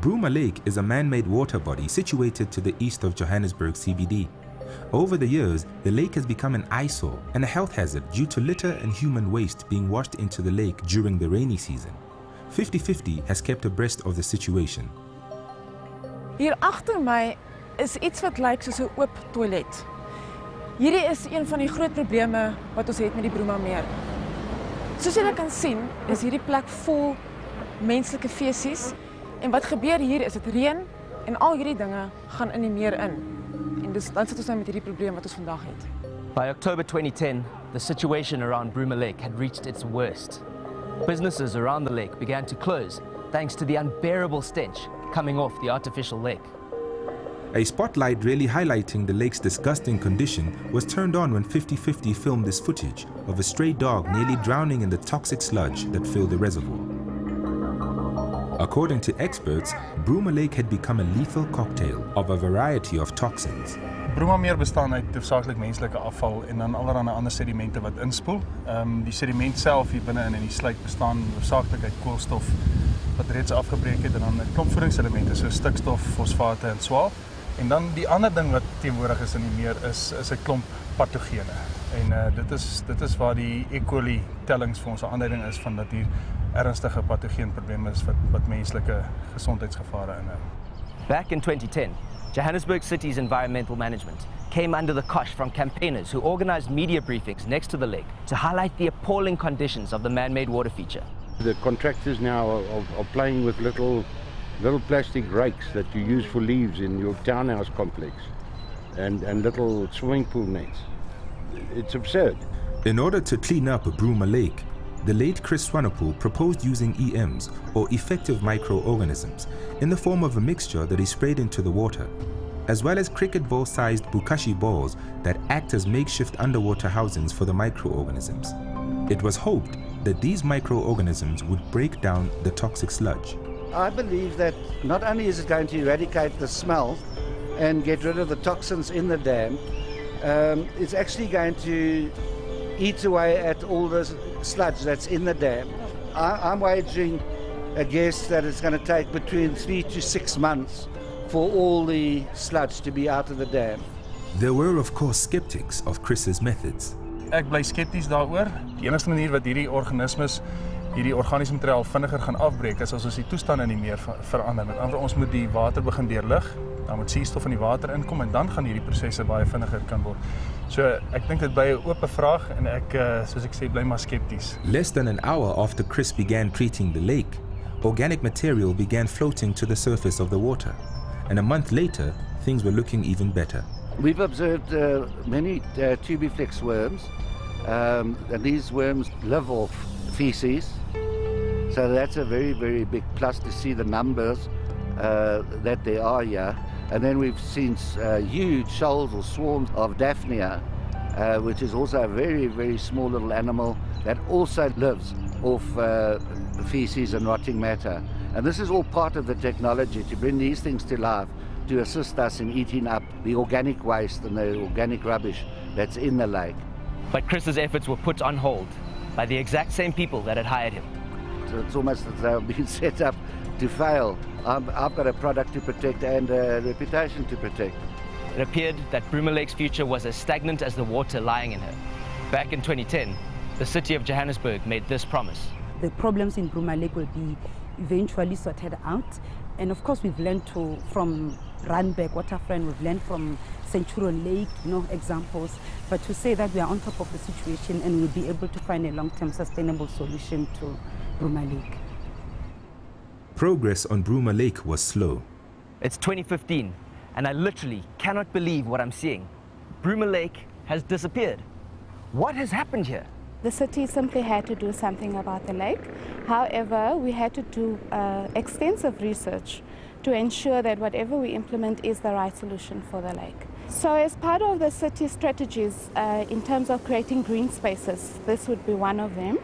Bruma Lake is a man-made water body situated to the east of Johannesburg CBD. Over the years, the lake has become an eyesore and a health hazard due to litter and human waste being washed into the lake during the rainy season. 50/50 has kept abreast of the situation. Hier agter my is iets wat lyk soos 'n oop toilet. Hierdie is een van die groot probleme wat ons het met die Bruma Meer. Soos julle kan sien, is hierdie plek vol menslike fesies en wat gebeur hier is dit reën en al hierdie dinge gaan in die meer in. En dus dan sit ons nou met hierdie probleem wat ons vandag het. By October 2010, the situation around Bruma Lake had reached its worst. Businesses around the lake began to close thanks to the unbearable stench coming off the artificial lake. A spotlight really highlighting the lake's disgusting condition was turned on when 50/50 filmed this footage of a stray dog nearly drowning in the toxic sludge that filled the reservoir. According to experts, Bruma Lake had become a lethal cocktail of a variety of toxins. Bruma Meer bestaan uit hoofsaaklik menslike afval en dan allerlei ander sedimente wat inspoel. Die sediment self hier binne in die sluit bestaan hoofsaaklik uit koolstof wat reeds afgebreek het en dan 'n klomp voedingselemente soos stikstof, fosfate en swael. En dan die ander ding wat teenwoordig is in die meer is 'n klomp patogene. En dit is waar die E. coli tellings vir ons 'n aanduiding is van dat hier ernstige patogeenprobleme is wat menslike gesondheidsgevare inhou. Back in 2010, Johannesburg City's environmental management came under the cosh from campaigners who organized media briefings next to the lake to highlight the appalling conditions of the man-made water feature. The contractors now are playing with little plastic rakes that you use for leaves in your townhouse complex and little swimming pool nets. It's absurd. In order to clean up Bruma Lake, the late Chris Swanepoel proposed using EMs, or effective microorganisms, in the form of a mixture that is sprayed into the water, as well as cricket ball-sized bukashi balls that act as makeshift underwater housings for the microorganisms. It was hoped that these microorganisms would break down the toxic sludge. I believe that not only is it going to eradicate the smell and get rid of the toxins in the dam, it's actually going to eat away at all the sludge that's in the dam. I'm wagering a guess that it's going to take between 3 to 6 months for all the sludge to be out of the dam. There were of course skeptics of Chris's methods. Ek bly skepties daaroor. Die enigste manier wat hierdie organiese materiaal vinniger gaan afbreek is as ons die toestand in die meer verander. Met ander woorde, ons moet die water begin deurlig, dan moet suurstof in die water inkom en dan gaan hierdie prosesse baie vinniger kan word. So ek dink dit bly 'n oop vraag en ek soos ek sê bly maar skepties. Less than an hour after Chris began treating the lake, organic material began floating to the surface of the water. And a month later, things were looking even better. We've observed many tubiflex worms, and these worms live off feces. So that's a very, very big plus to see the numbers that there are here. And then we've seen huge shoals or swarms of Daphnia, which is also a very, very small little animal that also lives off feces and rotting matter. And this is all part of the technology to bring these things to life, to assist us in eating up the organic waste and the organic rubbish that's in the lake. But Chris's efforts were put on hold by the exact same people that had hired him. So it's almost as though they've been set up to fail. I've got a product to protect and a reputation to protect. It appeared that Bruma Lake's future was as stagnant as the water lying in her. Back in 2010, the city of Johannesburg made this promise. The problems in Bruma Lake will be eventually sorted out. And of course, we've learned from Randburg waterfront, we've learned from Centurion Lake, examples. But to say that we are on top of the situation and we'll be able to find a long-term sustainable solution to Bruma Lake. Progress on Bruma Lake was slow. It's 2015, and I literally cannot believe what I'm seeing. Bruma Lake has disappeared. What has happened here? The city simply had to do something about the lake. However, we had to do extensive research to ensure that whatever we implement is the right solution for the lake. So as part of the city strategies in terms of creating green spaces, this would be one of them.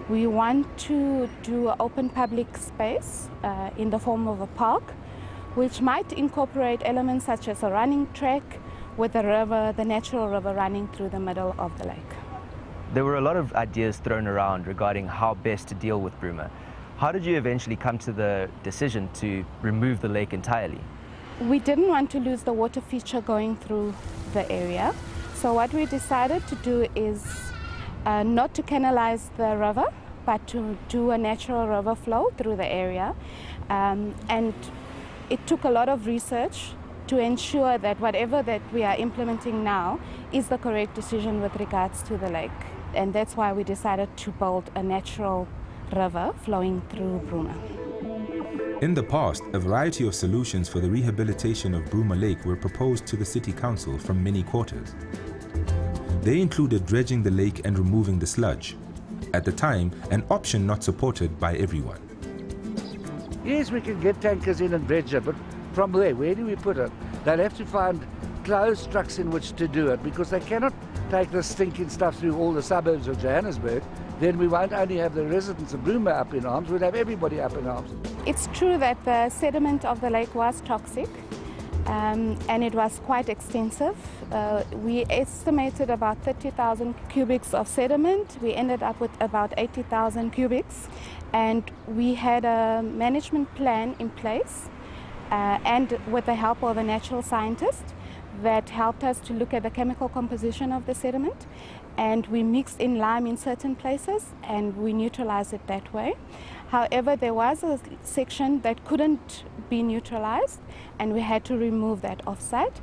We want to do an open public space in the form of a park, which might incorporate elements such as a running track with the river, the natural river running through the middle of the lake. There were a lot of ideas thrown around regarding how best to deal with Bruma. How did you eventually come to the decision to remove the lake entirely? We didn't want to lose the water feature going through the area. So what we decided to do is not to canalize the river, but to do a natural river flow through the area. And it took a lot of research to ensure that whatever that we are implementing now is the correct decision with regards to the lake. And that's why we decided to build a natural river flowing through Bruma. In the past, a variety of solutions for the rehabilitation of Bruma Lake were proposed to the City Council from many quarters. They included dredging the lake and removing the sludge. At the time, an option not supported by everyone. Yes, we can get tankers in and dredge it, but from where? Where do we put it? They'll have to find closed trucks in which to do it, because they cannot take the stinking stuff through all the suburbs of Johannesburg. Then we won't only have the residents of Bruma up in arms, we'll have everybody up in arms. It's true that the sediment of the lake was toxic, and it was quite extensive. We estimated about 30,000 cubics of sediment. We ended up with about 80,000 cubics, and we had a management plan in place, and with the help of a natural scientist that helped us to look at the chemical composition of the sediment, and we mixed in lime in certain places and we neutralized it that way. However, there was a section that couldn't be neutralized and we had to remove that offsite.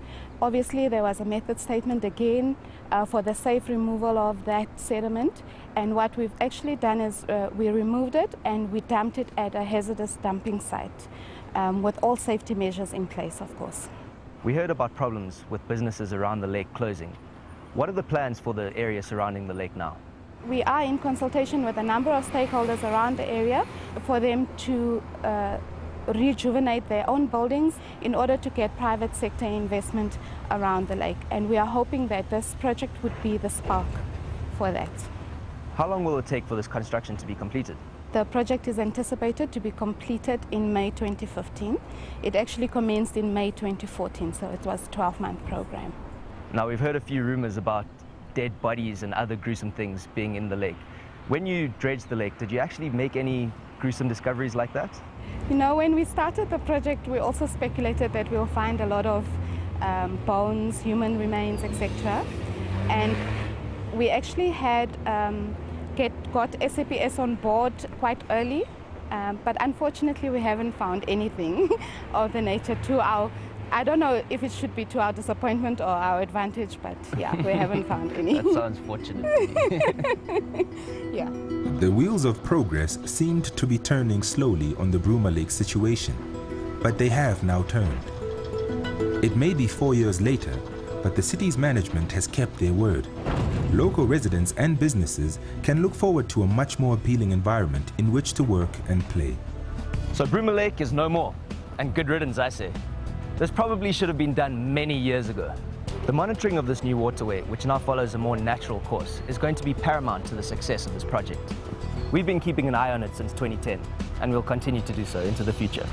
Obviously, there was a method statement again for the safe removal of that sediment, and what we've actually done is we removed it and we dumped it at a hazardous dumping site with all safety measures in place, of course. We heard about problems with businesses around the lake closing. What are the plans for the area surrounding the lake now? We are in consultation with a number of stakeholders around the area for them to rejuvenate their own buildings in order to get private sector investment around the lake. And we are hoping that this project would be the spark for that. How long will it take for this construction to be completed? The project is anticipated to be completed in May 2015. It actually commenced in May 2014, so it was a 12-month program. Now, we've heard a few rumors about dead bodies and other gruesome things being in the lake. When you dredged the lake, did you actually make any gruesome discoveries like that? You know, when we started the project, we also speculated that we'll find a lot of bones, human remains, etc. And we actually had got SAPS on board quite early, but unfortunately we haven't found anything of the nature to our, I don't know if it should be to our disappointment or our advantage, but yeah, we haven't found any. That sounds fortunate to me. Yeah. The wheels of progress seemed to be turning slowly on the Bruma Lake situation, but they have now turned. It may be 4 years later, but the city's management has kept their word. Local residents and businesses can look forward to a much more appealing environment in which to work and play. So Bruma Lake is no more, and good riddance, I say. This probably should have been done many years ago. The monitoring of this new waterway, which now follows a more natural course, is going to be paramount to the success of this project. We've been keeping an eye on it since 2010, and we'll continue to do so into the future.